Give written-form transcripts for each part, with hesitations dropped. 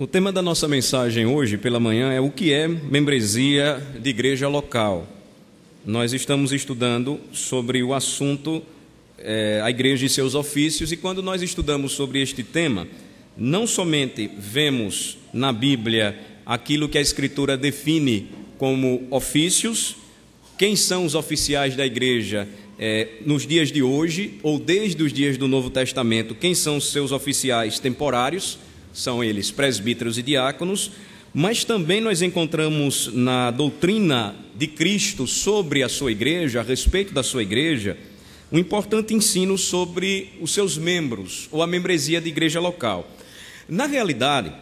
O tema da nossa mensagem hoje pela manhã é o que é membresia de igreja local. Nós estamos estudando sobre o assunto a igreja e seus ofícios, e quando nós estudamos sobre este tema, não somente vemos na Bíblia aquilo que a Escritura define como ofícios, quem são os oficiais da igreja nos dias de hoje, ou desde os dias do Novo Testamento, quem são os seus oficiais temporários, são eles presbíteros e diáconos, mas também nós encontramos na doutrina de Cristo sobre a sua igreja, a respeito da sua igreja, um importante ensino sobre os seus membros, ou a membresia de igreja local. Na realidade,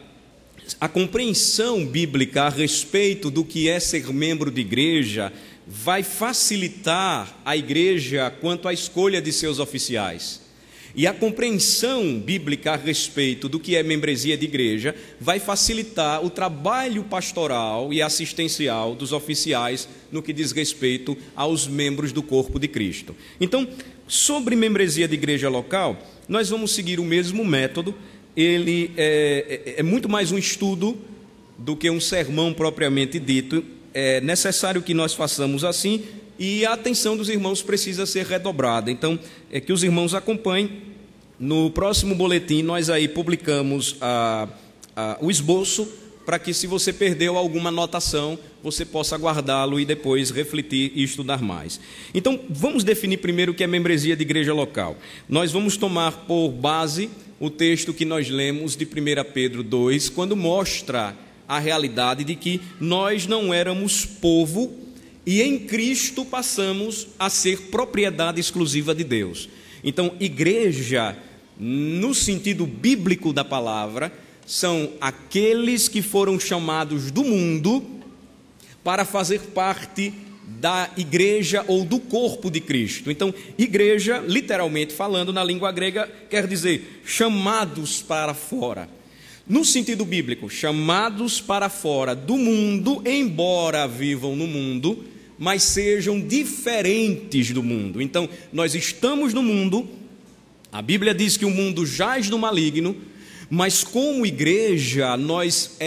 a compreensão bíblica a respeito do que é ser membro de igreja vai facilitar a igreja quanto à escolha de seus oficiais. E a compreensão bíblica a respeito do que é membresia de igreja vai facilitar o trabalho pastoral e assistencial dos oficiais no que diz respeito aos membros do corpo de Cristo. Então, sobre membresia de igreja local, nós vamos seguir o mesmo método. Ele é muito mais um estudo do que um sermão propriamente dito. É necessário que nós façamos assim, e a atenção dos irmãos precisa ser redobrada. Então, é que os irmãos acompanhem. No próximo boletim, nós aí publicamos o esboço, para que, se você perdeu alguma anotação, você possa guardá-lo e depois refletir e estudar mais. Então, vamos definir primeiro o que é membresia de igreja local. Nós vamos tomar por base o texto que nós lemos de 1 Pedro 2, quando mostra a realidade de que nós não éramos povo e em Cristo passamos a ser propriedade exclusiva de Deus. Então, igreja, no sentido bíblico da palavra, são aqueles que foram chamados do mundo para fazer parte da igreja ou do corpo de Cristo. Então, igreja, literalmente falando na língua grega, quer dizer chamados para fora. No sentido bíblico, chamados para fora do mundo, embora vivam no mundo, mas sejam diferentes do mundo. Então, nós estamos no mundo, a Bíblia diz que o mundo jaz no maligno, mas como igreja nós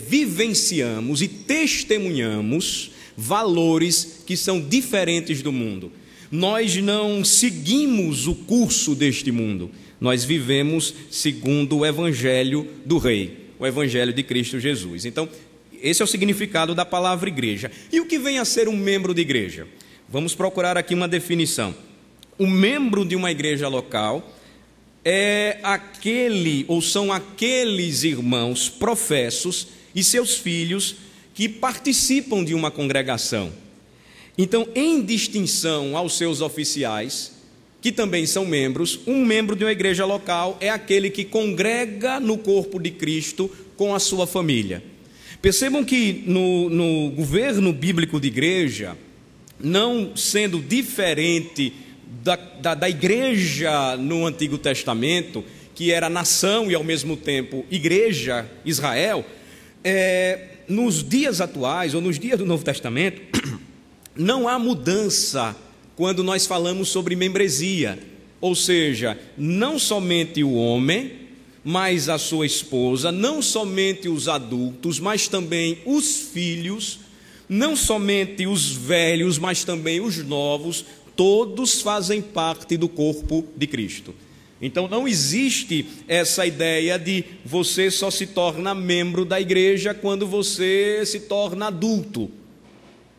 vivenciamos e testemunhamos valores que são diferentes do mundo. Nós não seguimos o curso deste mundo, nós vivemos segundo o Evangelho do Rei, o Evangelho de Cristo Jesus. Então, esse é o significado da palavra igreja. E o que vem a ser um membro de igreja? Vamos procurar aqui uma definição. O membro de uma igreja local é aquele, ou são aqueles irmãos professos e seus filhos que participam de uma congregação. Então, em distinção aos seus oficiais, que também são membros, um membro de uma igreja local é aquele que congrega no corpo de Cristo com a sua família. Percebam que no governo bíblico de igreja, não sendo diferente da igreja no Antigo Testamento, que era nação e ao mesmo tempo igreja, Israel, nos dias atuais, ou nos dias do Novo Testamento, não há mudança quando nós falamos sobre membresia, ou seja, não somente o homem, mas a sua esposa, não somente os adultos, mas também os filhos, não somente os velhos, mas também os novos, todos fazem parte do corpo de Cristo. Então não existe essa ideia de você só se torna membro da igreja quando você se torna adulto.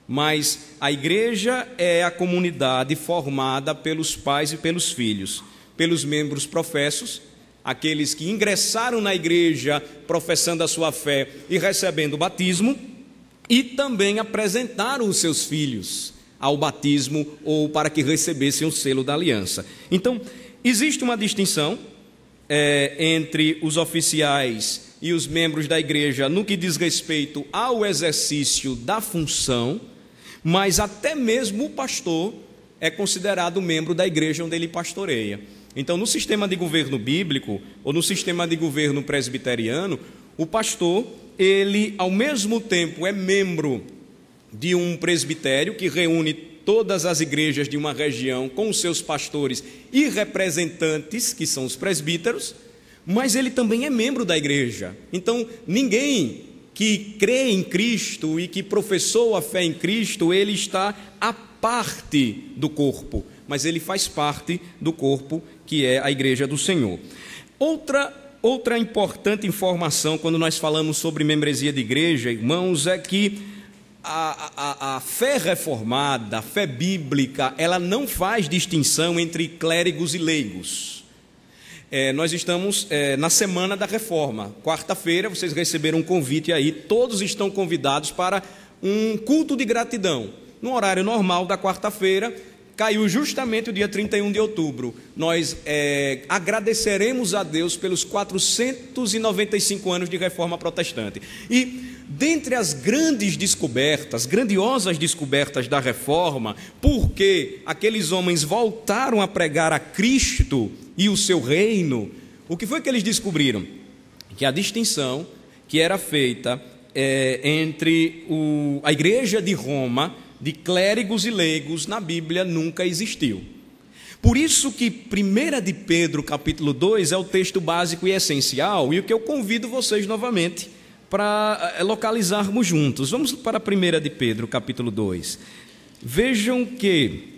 Mas a igreja é a comunidade formada pelos pais e pelos filhos, pelos membros professos, aqueles que ingressaram na igreja professando a sua fé e recebendo o batismo, e também apresentaram os seus filhos ao batismo ou para que recebessem o selo da aliança. Então, existe uma distinção entre os oficiais e os membros da igreja no que diz respeito ao exercício da função, mas até mesmo o pastor é considerado membro da igreja onde ele pastoreia. Então, no sistema de governo bíblico, ou no sistema de governo presbiteriano, o pastor, ele ao mesmo tempo é membro de um presbitério que reúne todas as igrejas de uma região com os seus pastores e representantes, que são os presbíteros, mas ele também é membro da igreja. Então, ninguém que crê em Cristo e que professou a fé em Cristo, ele está à parte do corpo, mas ele faz parte do corpo, que é a igreja do Senhor. Outra importante informação quando nós falamos sobre membresia de igreja, irmãos, é que a fé reformada, a fé bíblica, ela não faz distinção entre clérigos e leigos. Nós estamos na semana da reforma. Quarta-feira vocês receberam um convite aí, todos estão convidados para um culto de gratidão. No horário normal da quarta-feira, caiu justamente o dia 31 de outubro. Nós agradeceremos a Deus pelos 495 anos de reforma protestante. E dentre as grandiosas descobertas da reforma, porque aqueles homens voltaram a pregar a Cristo e o seu reino, o que foi que eles descobriram? Que a distinção que era feita entre a igreja de Roma, de clérigos e leigos, na Bíblia nunca existiu. Por isso que 1 de Pedro, capítulo 2, é o texto básico e essencial, e o que eu convido vocês novamente para localizarmos juntos. Vamos para 1 de Pedro, capítulo 2. Vejam que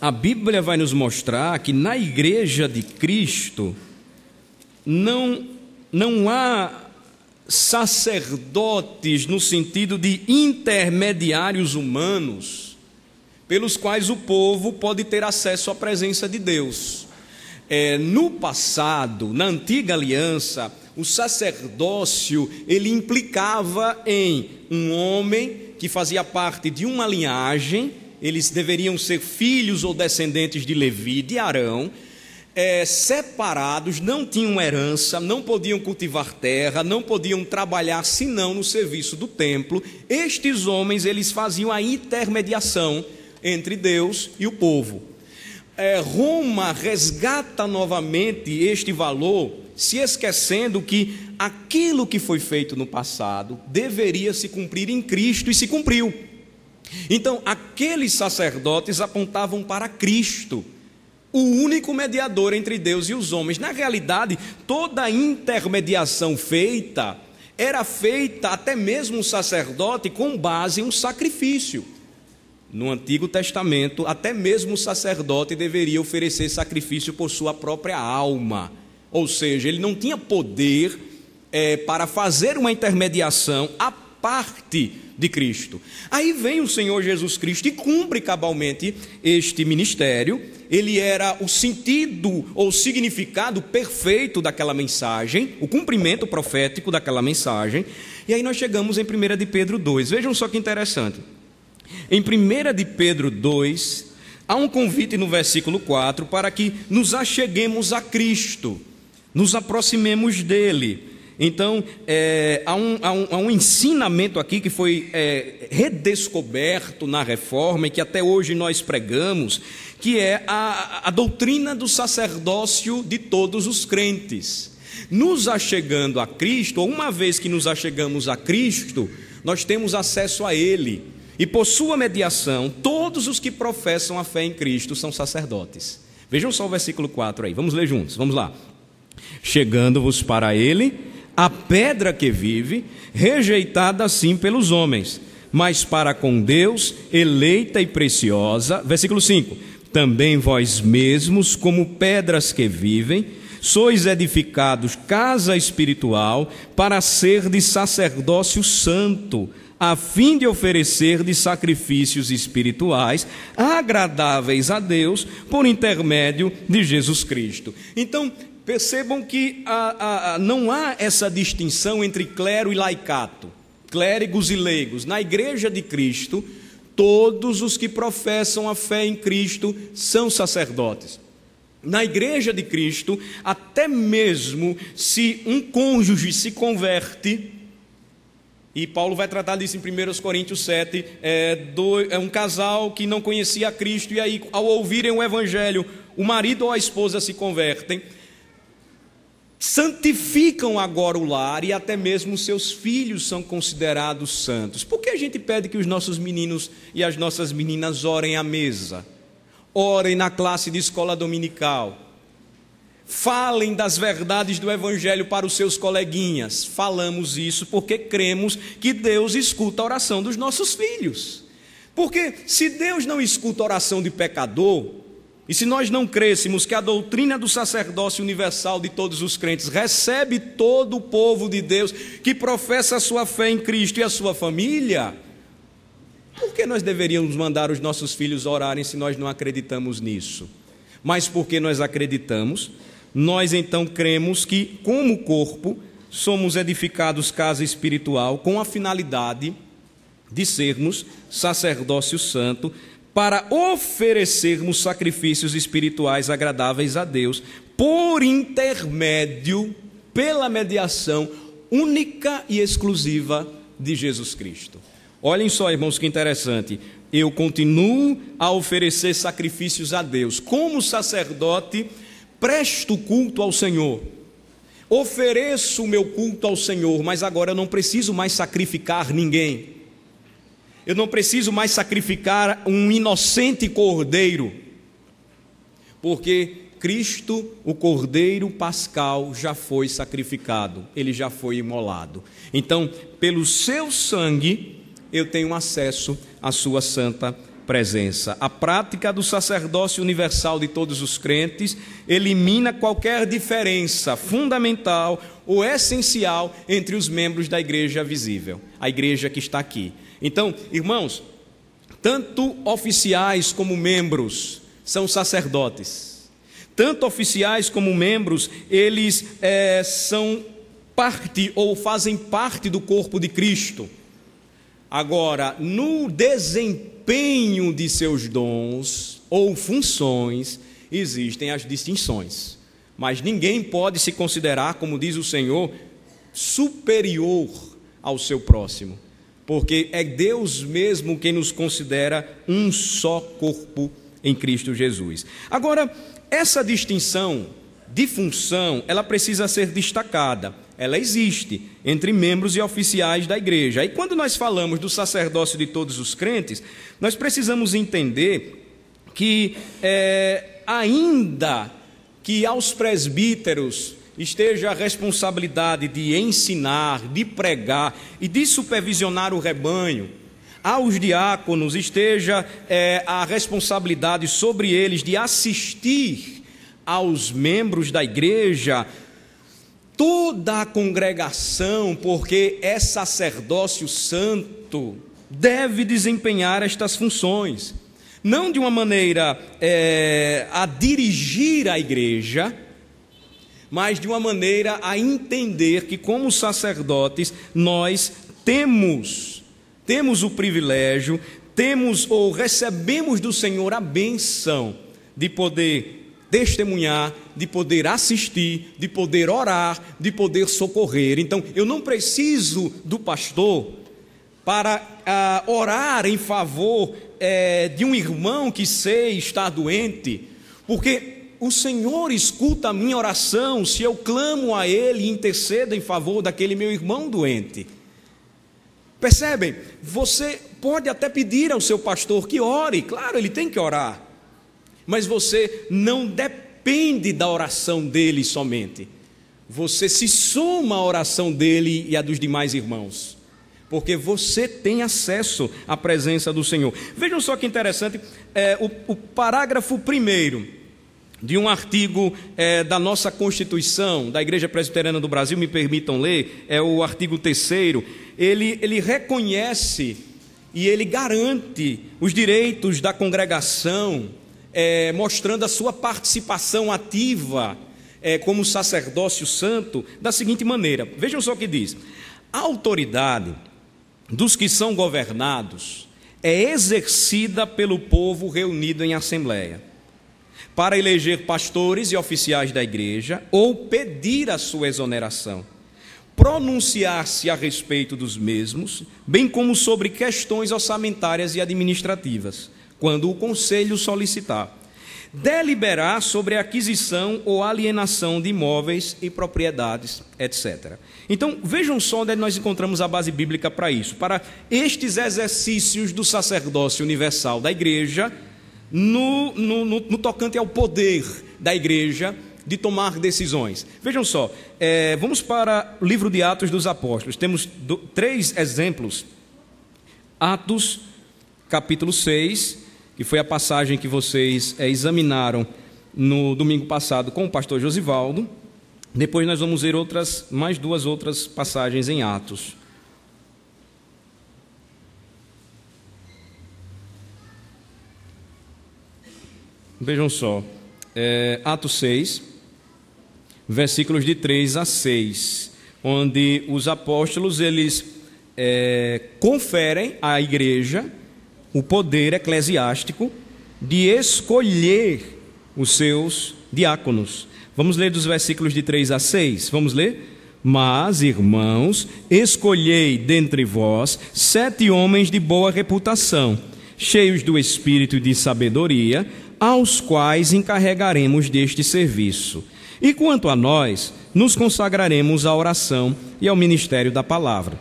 a Bíblia vai nos mostrar que na igreja de Cristo não há sacerdotes no sentido de intermediários humanos pelos quais o povo pode ter acesso à presença de Deus. No passado, na antiga aliança, o sacerdócio ele implicava em um homem que fazia parte de uma linhagem. Eles deveriam ser filhos ou descendentes de Levi, de Arão, separados, não tinham herança, não podiam cultivar terra, não podiam trabalhar senão no serviço do templo. Estes homens, eles faziam a intermediação entre Deus e o povo. Roma resgata novamente este valor, se esquecendo que aquilo que foi feito no passado deveria se cumprir em Cristo, e se cumpriu. Então, aqueles sacerdotes apontavam para Cristo, o único mediador entre Deus e os homens. Na realidade, toda a intermediação feita, era feita até mesmo um sacerdote com base em um sacrifício. No Antigo Testamento, até mesmo o sacerdote deveria oferecer sacrifício por sua própria alma. Ou seja, ele não tinha poder para fazer uma intermediação à parte de Cristo. Aí vem o Senhor Jesus Cristo e cumpre cabalmente este ministério. Ele era o sentido ou significado perfeito daquela mensagem, o cumprimento profético daquela mensagem. E aí nós chegamos em 1 de Pedro 2. Vejam só que interessante. Em 1 de Pedro 2, há um convite no versículo 4 para que nos acheguemos a Cristo, nos aproximemos dele. Então, há um ensinamento aqui que foi redescoberto na reforma e que até hoje nós pregamos, que é a doutrina do sacerdócio de todos os crentes. Nos achegando a Cristo, ou uma vez que nos achegamos a Cristo, nós temos acesso a Ele. E por sua mediação, todos os que professam a fé em Cristo são sacerdotes. Vejam só o versículo 4 aí, vamos ler juntos, vamos lá. Chegando-vos para Ele, a pedra que vive, rejeitada assim pelos homens, mas para com Deus, eleita e preciosa. Versículo 5. Também vós mesmos, como pedras que vivem, sois edificados casa espiritual, para ser de sacerdócio santo, a fim de oferecer de sacrifícios espirituais agradáveis a Deus por intermédio de Jesus Cristo. Então, percebam que não há essa distinção entre clero e laicato, clérigos e leigos. Na igreja de Cristo, todos os que professam a fé em Cristo são sacerdotes. Na igreja de Cristo, até mesmo se um cônjuge se converte, e Paulo vai tratar disso em 1 Coríntios 7, um casal que não conhecia a Cristo, e aí ao ouvirem o evangelho, o marido ou a esposa se convertem, santificam agora o lar e até mesmo seus filhos são considerados santos. Por que a gente pede que os nossos meninos e as nossas meninas orem à mesa? orem na classe de escola dominical, falem das verdades do Evangelho para os seus coleguinhas. Falamos isso porque cremos que Deus escuta a oração dos nossos filhos. Porque se Deus não escuta a oração de pecador, e se nós não crêssemos que a doutrina do sacerdócio universal de todos os crentes recebe todo o povo de Deus que professa a sua fé em Cristo e a sua família, por que nós deveríamos mandar os nossos filhos orarem se nós não acreditamos nisso? Mas porque nós acreditamos, nós então cremos que, como corpo, somos edificados casa espiritual com a finalidade de sermos sacerdócio santo, para oferecermos sacrifícios espirituais agradáveis a Deus, por intermédio, pela mediação única e exclusiva de Jesus Cristo. Olhem só, irmãos, que interessante. Eu continuo a oferecer sacrifícios a Deus. Como sacerdote, presto culto ao Senhor. Ofereço o meu culto ao Senhor, mas agora eu não preciso mais sacrificar ninguém. Eu não preciso mais sacrificar um inocente cordeiro, porque Cristo, o cordeiro pascal, já foi sacrificado, ele já foi imolado. Então, pelo seu sangue, eu tenho acesso à sua santa presença. A prática do sacerdócio universal de todos os crentes elimina qualquer diferença fundamental ou essencial entre os membros da igreja visível, a igreja que está aqui. Então, irmãos, tanto oficiais como membros são sacerdotes. Tanto oficiais como membros, eles são parte ou fazem parte do corpo de Cristo. Agora, no desempenho de seus dons ou funções, existem as distinções. Mas ninguém pode se considerar, como diz o Senhor, superior ao seu próximo. Porque é Deus mesmo quem nos considera um só corpo em Cristo Jesus. Agora, essa distinção de função, ela precisa ser destacada. Ela existe entre membros e oficiais da igreja. E quando nós falamos do sacerdócio de todos os crentes, nós precisamos entender que ainda que aos presbíteros esteja a responsabilidade de ensinar, de pregar e de supervisionar o rebanho, aos diáconos esteja a responsabilidade sobre eles de assistir aos membros da igreja, toda a congregação, porque é sacerdócio santo, deve desempenhar estas funções, não de uma maneira a dirigir a igreja, mas de uma maneira a entender que, como sacerdotes, nós temos o privilégio, temos ou recebemos do Senhor a bênção de poder testemunhar, de poder assistir, de poder orar, de poder socorrer. Então, eu não preciso do pastor para orar em favor de um irmão que sei estar doente, porque o Senhor escuta a minha oração se eu clamo a Ele e intercedo em favor daquele meu irmão doente. Percebem? Você pode até pedir ao seu pastor que ore, claro, ele tem que orar, mas você não depende da oração dele somente. Você se soma à oração dele e à dos demais irmãos, porque você tem acesso à presença do Senhor. Vejam só que interessante, o parágrafo 1º de um artigo da nossa Constituição, da Igreja Presbiteriana do Brasil, me permitam ler, é o artigo 3º, ele reconhece e ele garante os direitos da congregação, mostrando a sua participação ativa como sacerdócio santo, da seguinte maneira, vejam só o que diz: a autoridade dos que são governados é exercida pelo povo reunido em assembleia, para eleger pastores e oficiais da igreja ou pedir a sua exoneração, pronunciar-se a respeito dos mesmos, bem como sobre questões orçamentárias e administrativas, quando o conselho solicitar, deliberar sobre a aquisição ou alienação de imóveis e propriedades, etc. Então, vejam só onde nós encontramos a base bíblica para isso. Para estes exercícios do sacerdócio universal da igreja, no tocante ao poder da igreja de tomar decisões. Vejam só, vamos para o livro de Atos dos Apóstolos. Temos 3 exemplos. Atos, capítulo 6, que foi a passagem que vocês examinaram no domingo passado com o pastor Josivaldo. Depois nós vamos ver mais 2 outras passagens em Atos. Vejam só, Atos 6, versículos de 3 a 6, onde os apóstolos eles conferem à igreja o poder eclesiástico de escolher os seus diáconos. Vamos ler dos versículos de 3 a 6, vamos ler? Mas, irmãos, escolhei dentre vós 7 homens de boa reputação, cheios do espírito e de sabedoria, aos quais encarregaremos deste serviço. E quanto a nós, nos consagraremos à oração e ao ministério da palavra.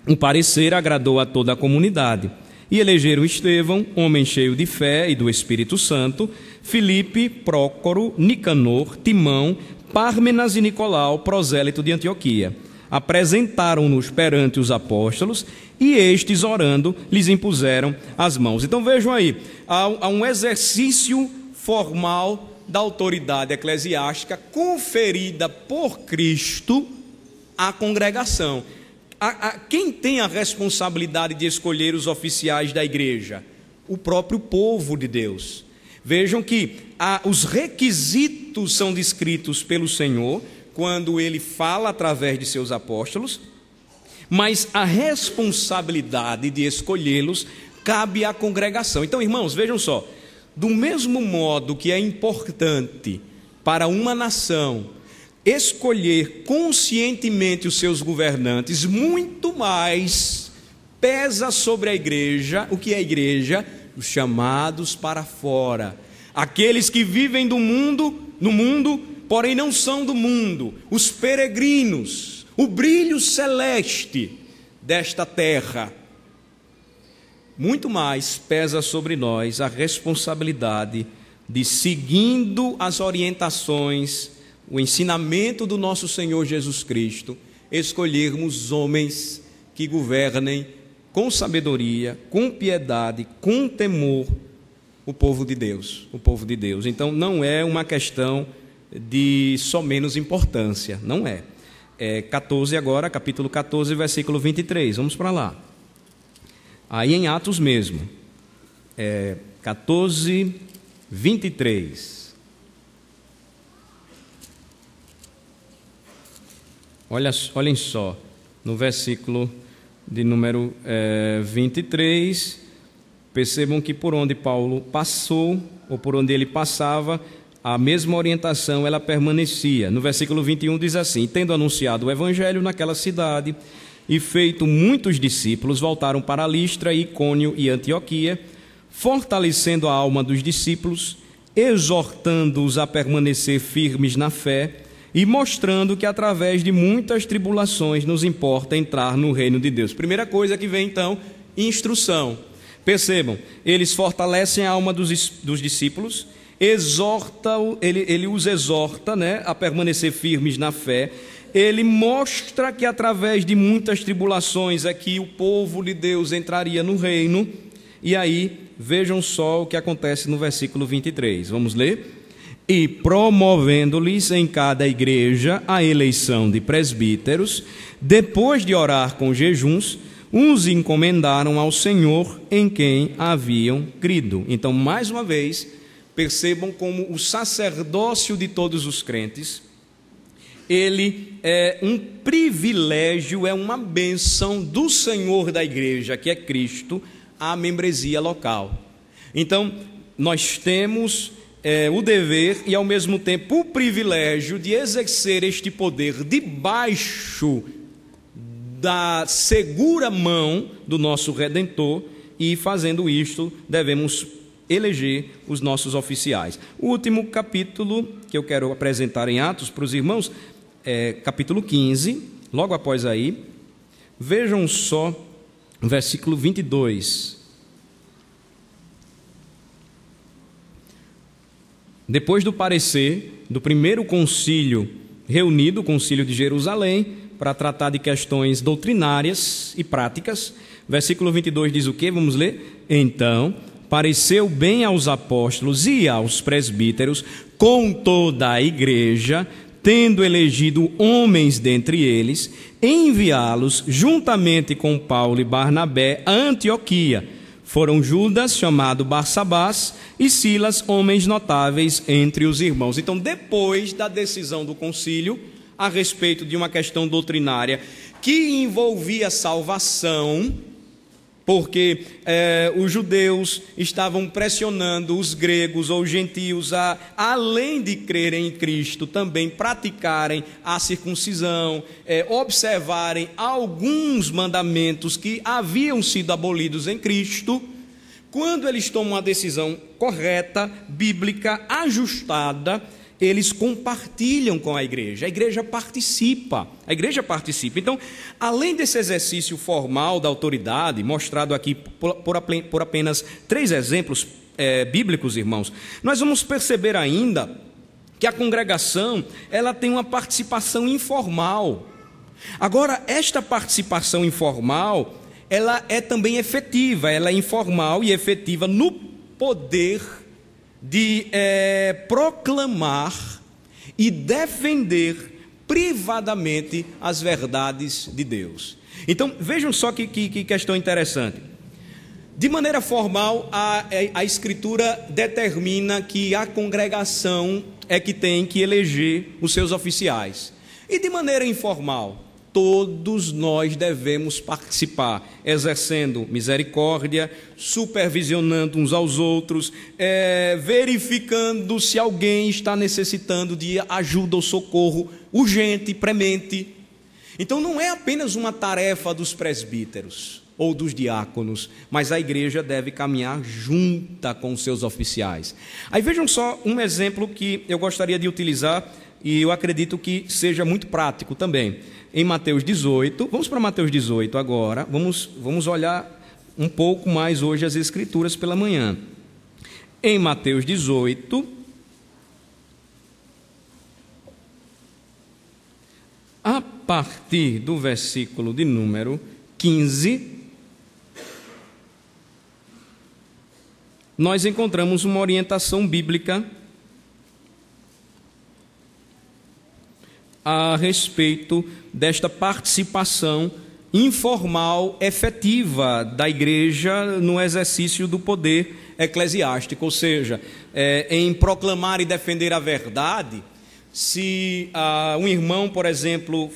O parecer agradou a toda a comunidade. E elegeram Estevão, homem cheio de fé e do Espírito Santo, Filipe, Prócoro, Nicanor, Timão, Pármenas e Nicolau, prosélito de Antioquia. Apresentaram-nos perante os apóstolos e estes, orando, lhes impuseram as mãos. Então vejam aí, há um exercício formal da autoridade eclesiástica conferida por Cristo à congregação. Quem tem a responsabilidade de escolher os oficiais da igreja? O próprio povo de Deus. Vejam que os requisitos são descritos pelo Senhor quando ele fala através de seus apóstolos, mas a responsabilidade de escolhê-los cabe à congregação. Então, irmãos, vejam só, do mesmo modo que é importante para uma nação escolher conscientemente os seus governantes, muito mais pesa sobre a igreja, o que é a igreja? Os chamados para fora, aqueles que vivem no mundo, porém não são do mundo, os peregrinos, o brilho celeste desta terra. Muito mais pesa sobre nós a responsabilidade de, seguindo as orientações, o ensinamento do nosso Senhor Jesus Cristo, escolhermos homens que governem com sabedoria, com piedade, com temor o povo de Deus, Então não é uma questão de só menos importância, não é. 14 agora, capítulo 14, versículo 23, vamos para lá. Aí em Atos mesmo, 14, 23. Olhem só, no versículo de número 23, percebam que por onde Paulo passou, ou por onde ele passava, a mesma orientação ela permanecia. No versículo 21 diz assim: tendo anunciado o evangelho naquela cidade e feito muitos discípulos, voltaram para Listra, Icônio e Antioquia, fortalecendo a alma dos discípulos, exortando-os a permanecer firmes na fé e mostrando que através de muitas tribulações nos importa entrar no reino de Deus. Primeira coisa que vem então, instrução. Percebam, eles fortalecem a alma dos discípulos, ele os exorta, a permanecer firmes na fé. Ele mostra que através de muitas tribulações é que o povo de Deus entraria no reino. E aí, vejam só o que acontece no versículo 23. Vamos ler? E promovendo-lhes em cada igreja a eleição de presbíteros, depois de orar com jejuns, os encomendaram ao Senhor em quem haviam crido. Então, mais uma vez, percebam como o sacerdócio de todos os crentes, ele é um privilégio, é uma bênção do Senhor da igreja, que é Cristo, a membresia local. Então, nós temos o dever e, ao mesmo tempo, o privilégio de exercer este poder debaixo da segura mão do nosso Redentor, e, fazendo isto, devemos eleger os nossos oficiais. O último capítulo que eu quero apresentar em Atos para os irmãos é capítulo 15, logo após aí. Vejam só o versículo 22. Depois do parecer do primeiro concílio reunido, o Concílio de Jerusalém, para tratar de questões doutrinárias e práticas, versículo 22 diz o quê? Vamos ler? Então, pareceu bem aos apóstolos e aos presbíteros, com toda a igreja, tendo elegido homens dentre eles, enviá-los juntamente com Paulo e Barnabé a Antioquia. Foram Judas, chamado Barsabás, e Silas, homens notáveis entre os irmãos. Então, depois da decisão do concílio, a respeito de uma questão doutrinária que envolvia salvação, porque os judeus estavam pressionando os gregos ou gentios a, além de crerem em Cristo, também praticarem a circuncisão, observarem alguns mandamentos que haviam sido abolidos em Cristo. Quando eles tomam uma decisão correta, bíblica, ajustada, eles compartilham com a igreja participa, Então, além desse exercício formal da autoridade, mostrado aqui por apenas 3 exemplos bíblicos, irmãos, nós vamos perceber ainda que a congregação, ela tem uma participação informal. Agora, esta participação informal, ela é também efetiva, ela é informal e efetiva no poder de proclamar e defender privadamente as verdades de Deus. Então, vejam só que questão interessante. De maneira formal, a Escritura determina que a congregação é que tem que eleger os seus oficiais. E de maneira informal, todos nós devemos participar, exercendo misericórdia, supervisionando uns aos outros, verificando se alguém está necessitando de ajuda ou socorro urgente, premente. Então não é apenas uma tarefa dos presbíteros ou dos diáconos, mas a igreja deve caminhar junta com os seus oficiais. Aí vejam só um exemplo que eu gostaria de utilizar e eu acredito que seja muito prático também. Em Mateus 18, vamos para Mateus 18 agora, vamos olhar um pouco mais hoje as Escrituras pela manhã. Em Mateus 18, a partir do versículo de número 15, nós encontramos uma orientação bíblica a respeito desta participação informal, efetiva da igreja no exercício do poder eclesiástico, ou seja, em proclamar e defender a verdade. Se um irmão, por exemplo,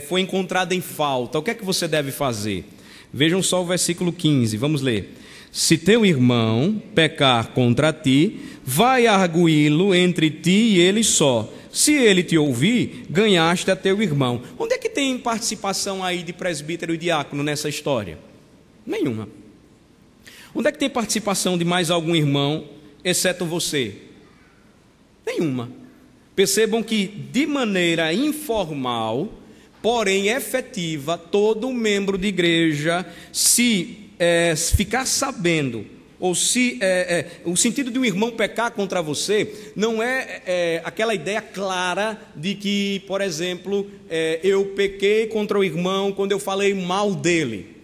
foi encontrado em falta, o que é que você deve fazer? Vejam só o versículo 15, vamos ler. Se teu irmão pecar contra ti, vai arguí-lo entre ti e ele só. Se ele te ouvir, ganhaste a teu irmão. Onde é que tem participação aí de presbítero e diácono nessa história? Nenhuma. Onde é que tem participação de mais algum irmão, exceto você? Nenhuma. Percebam que de maneira informal, porém efetiva, todo membro de igreja, se ficar sabendo, ou se o sentido de um irmão pecar contra você, não é aquela ideia clara de que, por exemplo, eu pequei contra o irmão quando eu falei mal dele.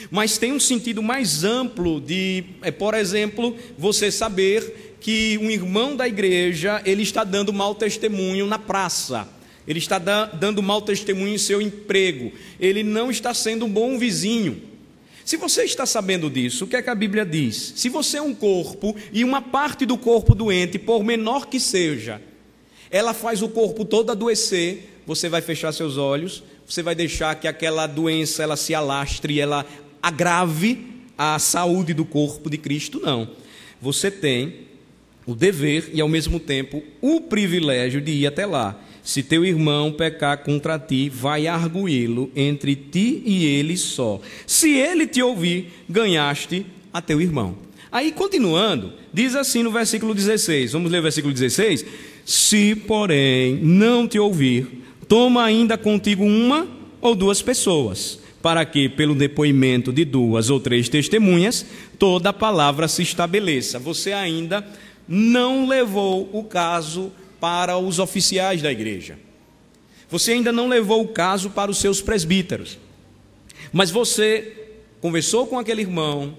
Mas tem um sentido mais amplo de, por exemplo, você saber que um irmão da igreja, ele está dando mau testemunho na praça, ele está dando mau testemunho em seu emprego, ele não está sendo um bom vizinho. Se você está sabendo disso, o que é que a Bíblia diz? Se você é um corpo e uma parte do corpo doente, por menor que seja, ela faz o corpo todo adoecer, você vai fechar seus olhos, você vai deixar que aquela doença ela se alastre e ela agrave a saúde do corpo de Cristo? Não. Você tem o dever e ao mesmo tempo o privilégio de ir até lá. Se teu irmão pecar contra ti, vai arguí-lo entre ti e ele só. Se ele te ouvir, ganhaste a teu irmão. Aí, continuando, diz assim no versículo 16, vamos ler o versículo 16. Se, porém, não te ouvir, toma ainda contigo 1 ou 2 pessoas, para que, pelo depoimento de 2 ou 3 testemunhas, toda a palavra se estabeleça. Você ainda não levou o caso para os oficiais da igreja. Você ainda não levou o caso para os seus presbíteros. Mas você conversou com aquele irmão,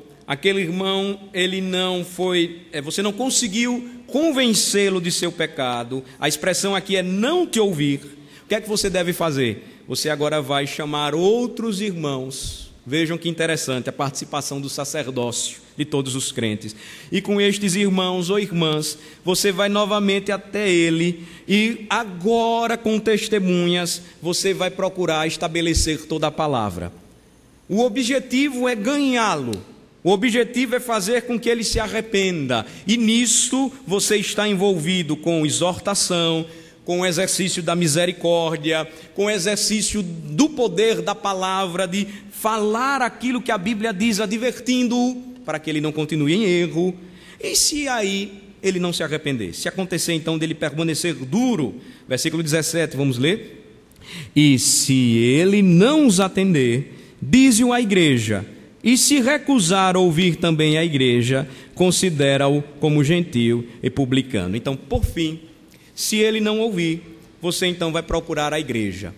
ele não foi, você não conseguiu convencê-lo de seu pecado. A expressão aqui é não te ouvir. O que é que você deve fazer? Você agora vai chamar outros irmãos. Vejam que interessante a participação do sacerdócio de todos os crentes. E com estes irmãos ou irmãs, você vai novamente até ele e agora com testemunhas, você vai procurar estabelecer toda a palavra. O objetivo é ganhá-lo. O objetivo é fazer com que ele se arrependa. E nisso você está envolvido com exortação, com o exercício da misericórdia, com o exercício do poder da palavra, de falar aquilo que a Bíblia diz, advertindo-o, para que ele não continue em erro. E se aí ele não se arrepender? Se acontecer então dele permanecer duro, versículo 17, vamos ler? E se ele não os atender, dize-o à igreja, e se recusar a ouvir também a igreja, considera-o como gentil e publicano. Então, por fim, se ele não ouvir, você então vai procurar a igreja.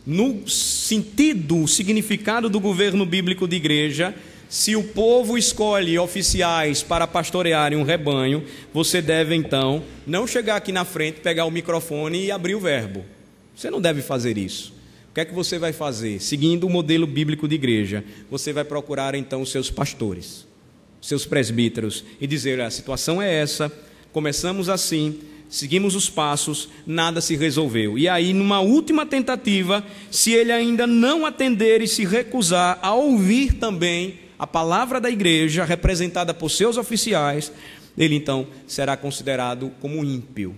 No sentido, o significado do governo bíblico de igreja, se o povo escolhe oficiais para pastorearem um rebanho, você deve então não chegar aqui na frente, pegar o microfone e abrir o verbo. Você não deve fazer isso. O que é que você vai fazer? Seguindo o modelo bíblico de igreja, você vai procurar então os seus pastores, seus presbíteros, e dizer: a situação é essa, começamos assim, seguimos os passos, nada se resolveu. E aí, numa última tentativa, se ele ainda não atender e se recusar a ouvir também a palavra da igreja, representada por seus oficiais, ele então será considerado como ímpio,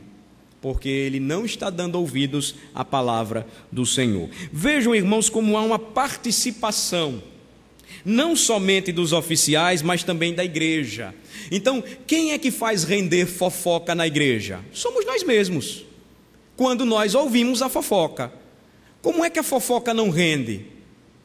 porque ele não está dando ouvidos à palavra do Senhor. Vejam, irmãos, como há uma participação, não somente dos oficiais, mas também da igreja. Então, quem é que faz render fofoca na igreja? Somos nós mesmos, quando nós ouvimos a fofoca. Como é que a fofoca não rende?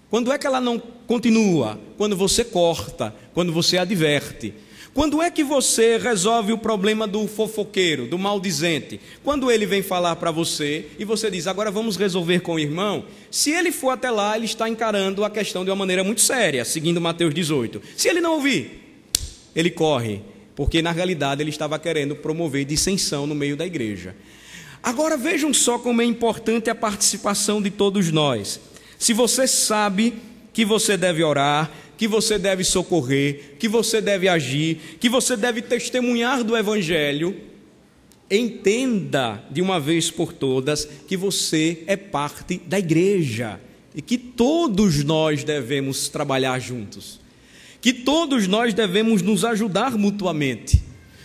Quando é que ela não continua? Quando você corta, quando você adverte. Quando é que você resolve o problema do fofoqueiro, do maldizente? Quando ele vem falar para você e você diz: agora vamos resolver com o irmão. Se ele for até lá, ele está encarando a questão de uma maneira muito séria, seguindo Mateus 18. Se ele não ouvir, ele corre, porque na realidade ele estava querendo promover dissensão no meio da igreja. Agora vejam só como é importante a participação de todos nós. Se você sabe que você deve orar, que você deve socorrer, que você deve agir, que você deve testemunhar do Evangelho, entenda de uma vez por todas que você é parte da igreja e que todos nós devemos trabalhar juntos, que todos nós devemos nos ajudar mutuamente,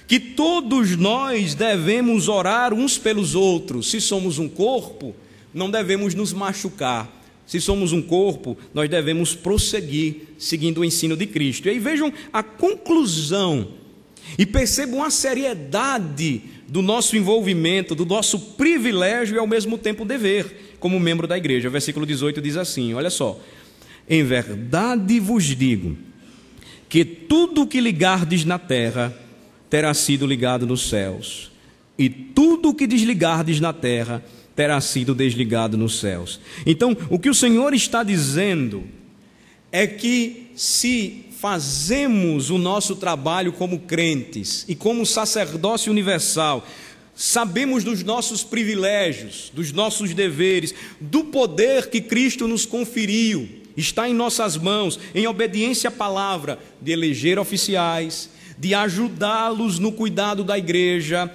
que todos nós devemos orar uns pelos outros. Se somos um corpo, não devemos nos machucar. Se somos um corpo, nós devemos prosseguir seguindo o ensino de Cristo. E aí vejam a conclusão e percebam a seriedade do nosso envolvimento, do nosso privilégio e ao mesmo tempo dever como membro da igreja. O versículo 18 diz assim, olha só: em verdade vos digo que tudo o que ligardes na terra terá sido ligado nos céus, e tudo o que desligardes na terra terá sido desligado nos céus. Então, o que o Senhor está dizendo é que se fazemos o nosso trabalho como crentes e como sacerdócio universal, sabemos dos nossos privilégios, dos nossos deveres, do poder que Cristo nos conferiu, está em nossas mãos, em obediência à palavra, de eleger oficiais, de ajudá-los no cuidado da igreja,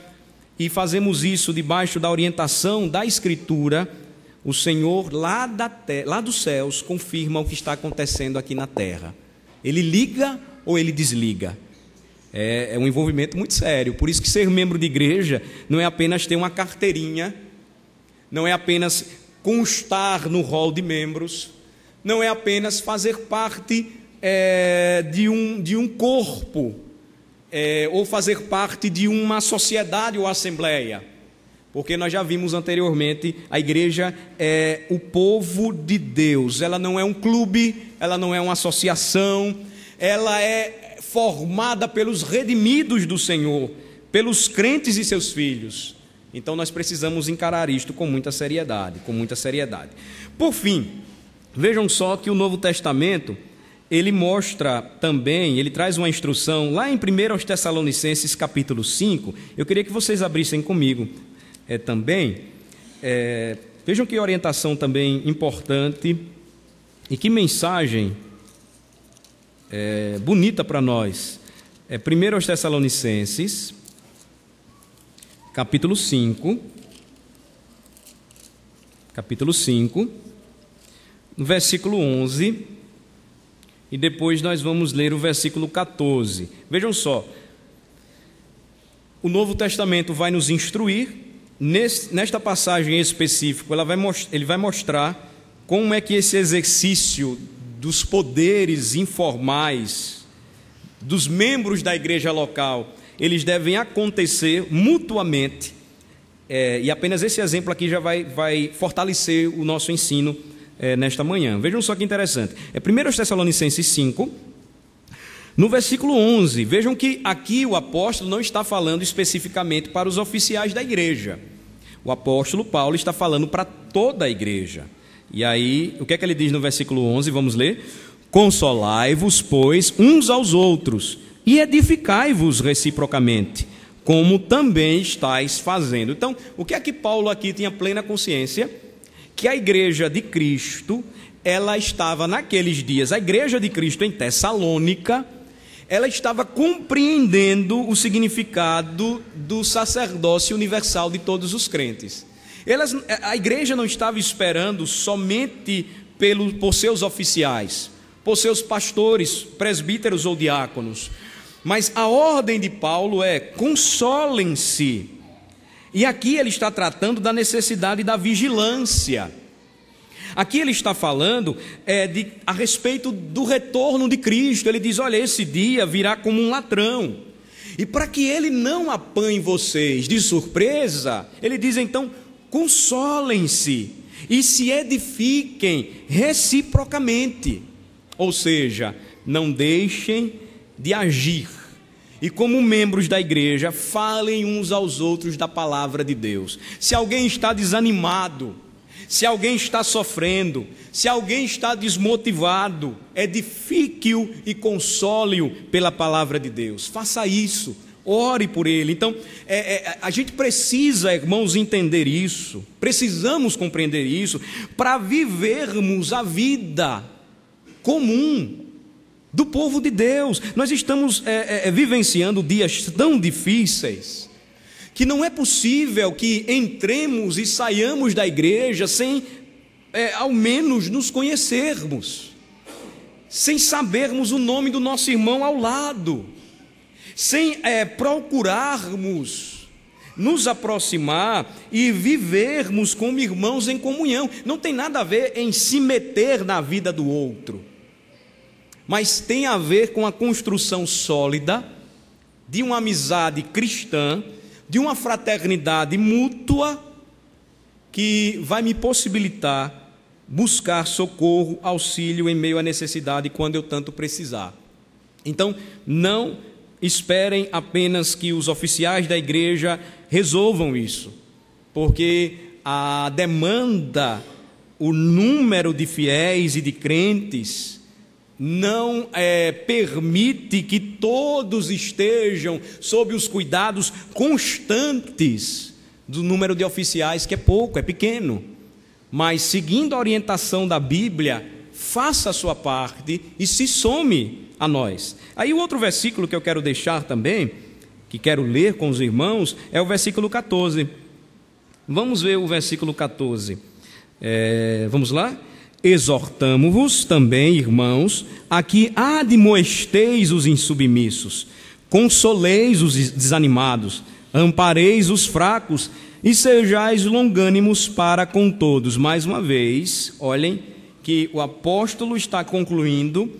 e fazemos isso debaixo da orientação da Escritura, o Senhor lá dos céus confirma o que está acontecendo aqui na terra. Ele liga ou ele desliga? É um envolvimento muito sério. Por isso que ser membro de igreja não é apenas ter uma carteirinha, não é apenas constar no rol de membros, não é apenas fazer parte de um corpo, ou fazer parte de uma sociedade ou assembleia, porque nós já vimos anteriormente, a igreja é o povo de Deus. Ela não é um clube, ela não é uma associação, ela é formada pelos redimidos do Senhor, pelos crentes e seus filhos. Então nós precisamos encarar isto com muita seriedade, com muita seriedade. Por fim, vejam só que o Novo Testamento, ele mostra também, ele traz uma instrução, lá em 1 Tessalonicenses capítulo 5, eu queria que vocês abrissem comigo também, vejam que orientação também importante e que mensagem bonita para nós. 1 Tessalonicenses capítulo 5, no versículo 11, e depois nós vamos ler o versículo 14. Vejam só, o Novo Testamento vai nos instruir, nesta passagem específica, ele vai mostrar como é que esse exercício dos poderes informais dos membros da igreja local, eles devem acontecer mutuamente, e apenas esse exemplo aqui já vai fortalecer o nosso ensino nesta manhã. Vejam só que interessante, 1 Tessalonicenses 5, no versículo 11, vejam que aqui o apóstolo não está falando especificamente para os oficiais da igreja, o apóstolo Paulo está falando para toda a igreja. E aí, o que é que ele diz no versículo 11? Vamos ler: consolai-vos, pois, uns aos outros, e edificai-vos reciprocamente, como também estáis fazendo. Então, o que é que Paulo aqui tinha plena consciência? Que a igreja de Cristo, ela estava naqueles dias, a igreja de Cristo em Tessalônica, ela estava compreendendo o significado do sacerdócio universal de todos os crentes. A igreja não estava esperando somente por seus oficiais, por seus pastores, presbíteros ou diáconos, mas a ordem de Paulo é: consolem-se. E aqui ele está tratando da necessidade da vigilância. Aqui ele está falando a respeito do retorno de Cristo. Ele diz: olha, esse dia virá como um ladrão. E para que ele não apanhe vocês de surpresa, ele diz então: consolem-se e se edifiquem reciprocamente. Ou seja, não deixem de agir. E como membros da igreja, falem uns aos outros da palavra de Deus. Se alguém está desanimado, se alguém está sofrendo, se alguém está desmotivado, edifique-o e console-o pela palavra de Deus. Faça isso, ore por ele. Então, a gente precisa, irmãos, entender isso, precisamos compreender isso, para vivermos a vida comum do povo de Deus. Nós estamos vivenciando dias tão difíceis, que não é possível que entremos e saiamos da igreja sem ao menos nos conhecermos, sem sabermos o nome do nosso irmão ao lado, sem procurarmos nos aproximar e vivermos como irmãos em comunhão. Não tem nada a ver em se meter na vida do outro, mas tem a ver com a construção sólida de uma amizade cristã, de uma fraternidade mútua, que vai me possibilitar buscar socorro, auxílio em meio à necessidade quando eu tanto precisar. Então, não esperem apenas que os oficiais da igreja resolvam isso, porque a demanda, o número de fiéis e de crentes não permite que todos estejam sob os cuidados constantes do número de oficiais, que é pouco, é pequeno. Mas, seguindo a orientação da Bíblia, faça a sua parte e se some a nós. Aí o outro versículo que eu quero deixar também, que quero ler com os irmãos, é o versículo 14. Vamos ver o versículo 14. Vamos lá? Exortamo-vos também, irmãos, a que admoesteis os insubmissos, consoleis os desanimados, ampareis os fracos e sejais longânimos para com todos. Mais uma vez, olhem que o apóstolo está concluindo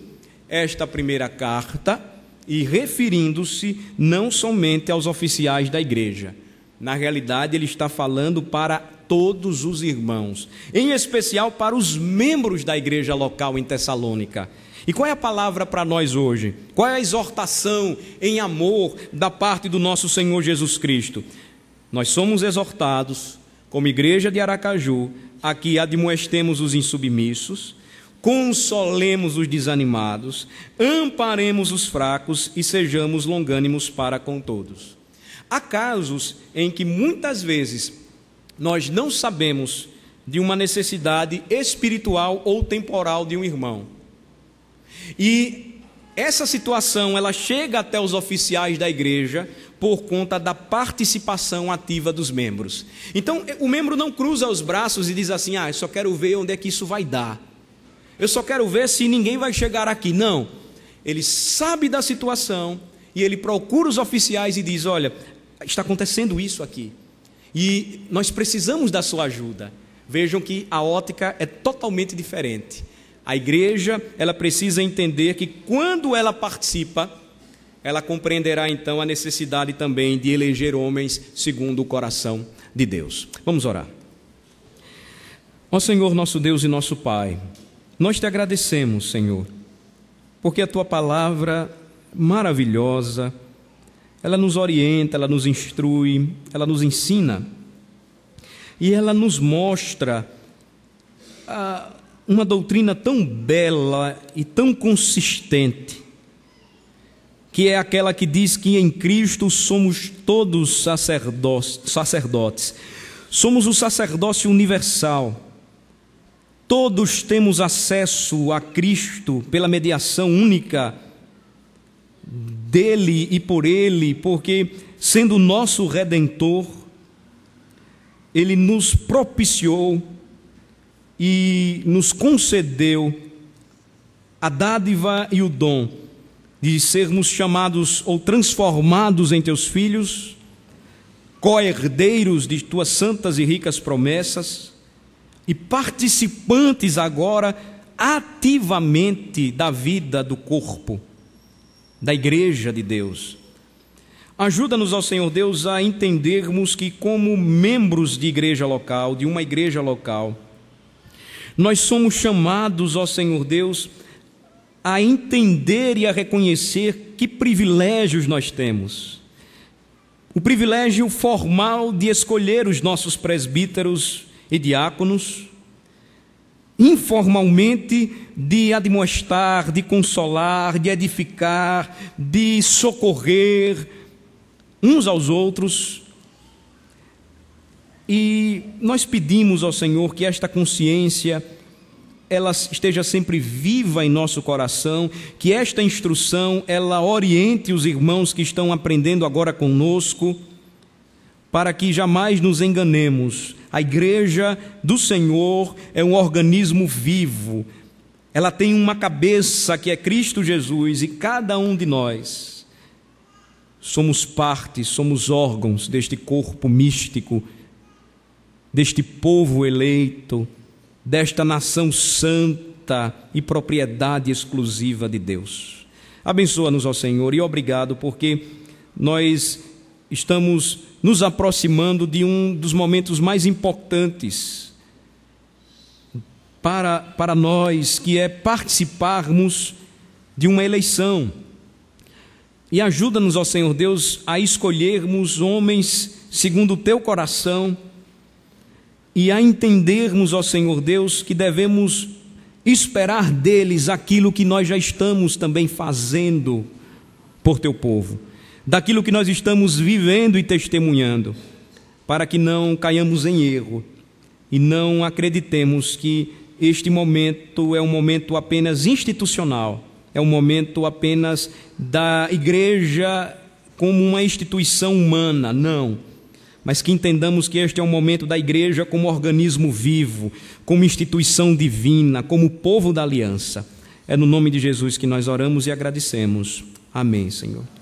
esta primeira carta e referindo-se não somente aos oficiais da igreja. Na realidade, ele está falando para todos os irmãos, em especial para os membros da igreja local em Tessalônica. E qual é a palavra para nós hoje? Qual é a exortação em amor da parte do nosso Senhor Jesus Cristo? Nós somos exortados, como igreja de Aracaju, a que admoestemos os insubmissos, consolemos os desanimados, amparemos os fracos e sejamos longânimos para com todos. Há casos em que muitas vezes nós não sabemos de uma necessidade espiritual ou temporal de um irmão. E essa situação ela chega até os oficiais da igreja por conta da participação ativa dos membros. Então o membro não cruza os braços e diz assim: eu só quero ver onde é que isso vai dar. Eu só quero ver se ninguém vai chegar aqui. Não, ele sabe da situação e ele procura os oficiais e diz: olha, está acontecendo isso aqui e nós precisamos da sua ajuda. Vejam que a ótica é totalmente diferente. A igreja, ela precisa entender que quando ela participa, ela compreenderá então a necessidade também de eleger homens segundo o coração de Deus. Vamos orar. Ó Senhor, nosso Deus e nosso Pai, nós te agradecemos, Senhor, porque a tua palavra maravilhosa, ela nos orienta, ela nos instrui, ela nos ensina e ela nos mostra uma doutrina tão bela e tão consistente, que é aquela que diz que em Cristo somos todos sacerdotes, somos o sacerdócio universal, todos temos acesso a Cristo pela mediação única dele e por ele, porque sendo nosso Redentor, ele nos propiciou e nos concedeu a dádiva e o dom de sermos chamados ou transformados em teus filhos, co-herdeiros de tuas santas e ricas promessas e participantes agora ativamente da vida do corpo, da igreja de Deus. Ajuda-nos, ó Senhor Deus, a entendermos que como membros de igreja local, de uma igreja local, nós somos chamados, ó Senhor Deus, a entender e a reconhecer que privilégios nós temos. O privilégio formal de escolher os nossos presbíteros e diáconos, informalmente de admoestar, de consolar, de edificar, de socorrer uns aos outros. E nós pedimos ao Senhor que esta consciência ela esteja sempre viva em nosso coração, que esta instrução ela oriente os irmãos que estão aprendendo agora conosco, para que jamais nos enganemos. A igreja do Senhor é um organismo vivo, ela tem uma cabeça que é Cristo Jesus, e cada um de nós somos parte, somos órgãos deste corpo místico, deste povo eleito, desta nação santa e propriedade exclusiva de Deus. Abençoa-nos, ó Senhor, e obrigado porque nós estamos nos aproximando de um dos momentos mais importantes para nós, que é participarmos de uma eleição. E ajuda-nos, ó Senhor Deus, a escolhermos homens segundo o teu coração e a entendermos, ó Senhor Deus, que devemos esperar deles aquilo que nós já estamos também fazendo por teu povo, daquilo que nós estamos vivendo e testemunhando, para que não caiamos em erro e não acreditemos que este momento é um momento apenas institucional, é um momento apenas da igreja como uma instituição humana, não. Mas que entendamos que este é um momento da igreja como organismo vivo, como instituição divina, como povo da aliança. É no nome de Jesus que nós oramos e agradecemos. Amém, Senhor.